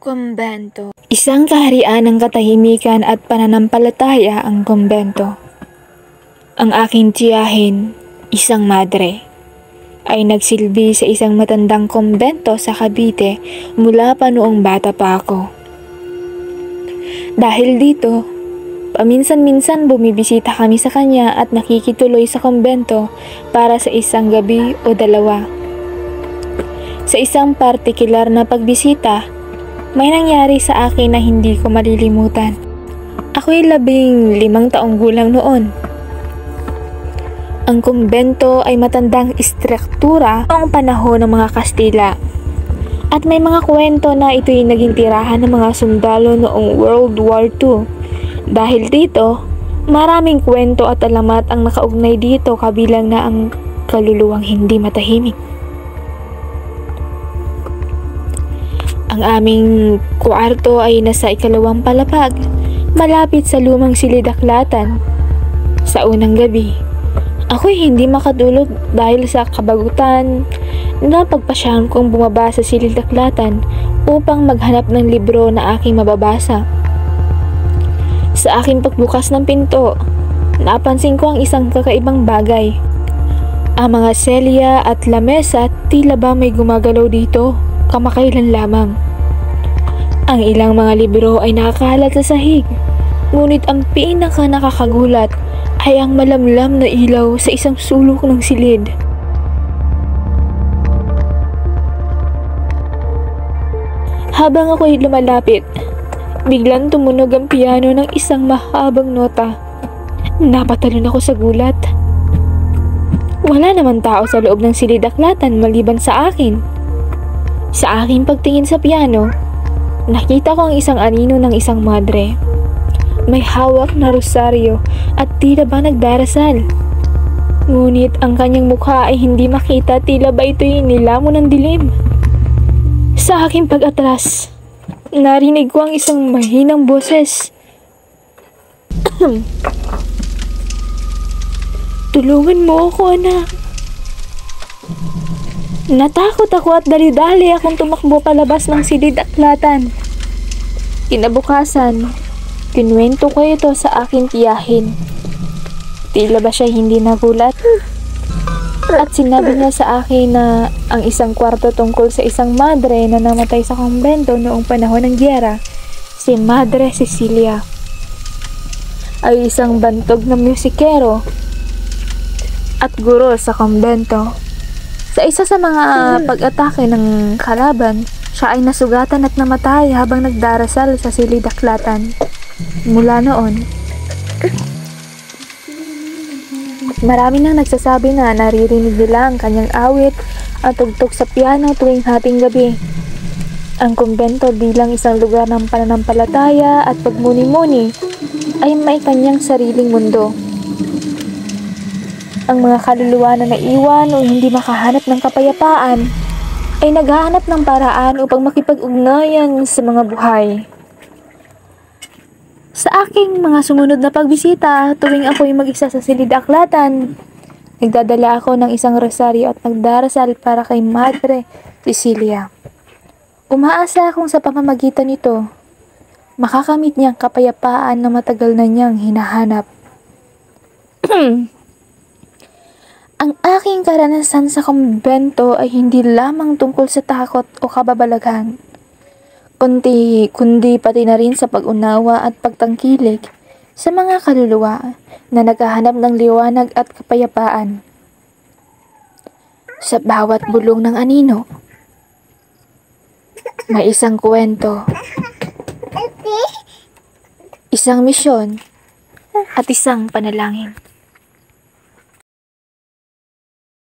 Kumbento. Isang kaharian ng katahimikan at pananampalataya ang kumbento. Ang aking tiyahin, isang madre, ay nagsilbi sa isang matandang kumbento sa Cavite mula pa noong bata pa ako. Dahil dito, paminsan-minsan bumibisita kami sa kanya at nakikituloy sa kumbento para sa isang gabi o dalawa. Sa isang partikular na pagbisita, may nangyari sa akin na hindi ko malilimutan. Ako'y 15 taong gulang noon. Ang kumbento ay matandang istruktura noong panahon ng mga Kastila. At may mga kwento na ito'y naging tirahan ng mga sundalo noong World War II. Dahil dito, maraming kwento at alamat ang nakaugnay dito kabilang na ang kaluluwang hindi matahimik. Ang aming kwarto ay nasa 2nd palapag, malapit sa lumang silidaklatan. Sa unang gabi, ako'y hindi makatulog dahil sa kabagutan na pagpasyahan kong bumaba sa silidaklatan upang maghanap ng libro na aking mababasa. Sa aking pagbukas ng pinto, napansin ko ang isang kakaibang bagay. Ang mga selya at lamesa tila ba may gumagalaw dito kamakailan lamang. Ang ilang mga libro ay nakakalat sa sahig, ngunit ang pinaka nakakagulat ay ang malamlam na ilaw sa isang sulok ng silid. Habang ako'y lumalapit, biglang tumunog ang piano ng isang mahabang nota. Napatalon ako sa gulat. Wala naman tao sa loob ng silidaklatan maliban sa akin. Sa aking pagtingin sa piano, nakita ko ang isang anino ng isang madre. May hawak na rosaryo at tila ba nagdarasal. Ngunit ang kanyang mukha ay hindi makita, tila ba ito'y nilamon ng dilim. Sa aking pag-atras, narinig ko ang isang mahinang boses. Tulungan mo ako, anak. Natakot ako at dali-dali akong tumakbo palabas ng silidaklatan. Kinabukasan, kinuwento ko ito sa aking tiyahin. Tila ba siya hindi nagulat? At sinabi niya sa akin na ang isang kwarto tungkol sa isang madre na namatay sa kumbento noong panahon ng giyera, si Madre Cecilia, ay isang bantog na musikero at guro sa kumbento. Sa isa sa mga pag-atake ng kalaban, siya ay nasugatan at namatay habang nagdarasal sa silidaklatan. Mula noon, marami nang nagsasabi na naririnig nila ang kanyang awit at tugtog sa piano tuwing hating gabi. Ang kumbento bilang isang lugar ng pananampalataya at pagmuni-muni ay may kanyang sariling mundo. Ang mga kaluluwa na naiwan o hindi makahanap ng kapayapaan ay naghahanap ng paraan upang makipag-ugnayan sa mga buhay. Sa aking mga sumunod na pagbisita tuwing ako'y mag-isa sa silidaklatan, nagdadala ako ng isang rosaryo at nagdarasal para kay Madre Cecilia. Umaasa akong sa pamamagitan nito, makakamit niyang kapayapaan na matagal na niyang hinahanap. Ang aking karanasan sa kumbento ay hindi lamang tungkol sa takot o kababalaghan, kundi pati na rin sa pag-unawa at pagtangkilik sa mga kaluluwa na naghahanap ng liwanag at kapayapaan. Sa bawat bulong ng anino, may isang kwento, isang misyon, at isang panalangin.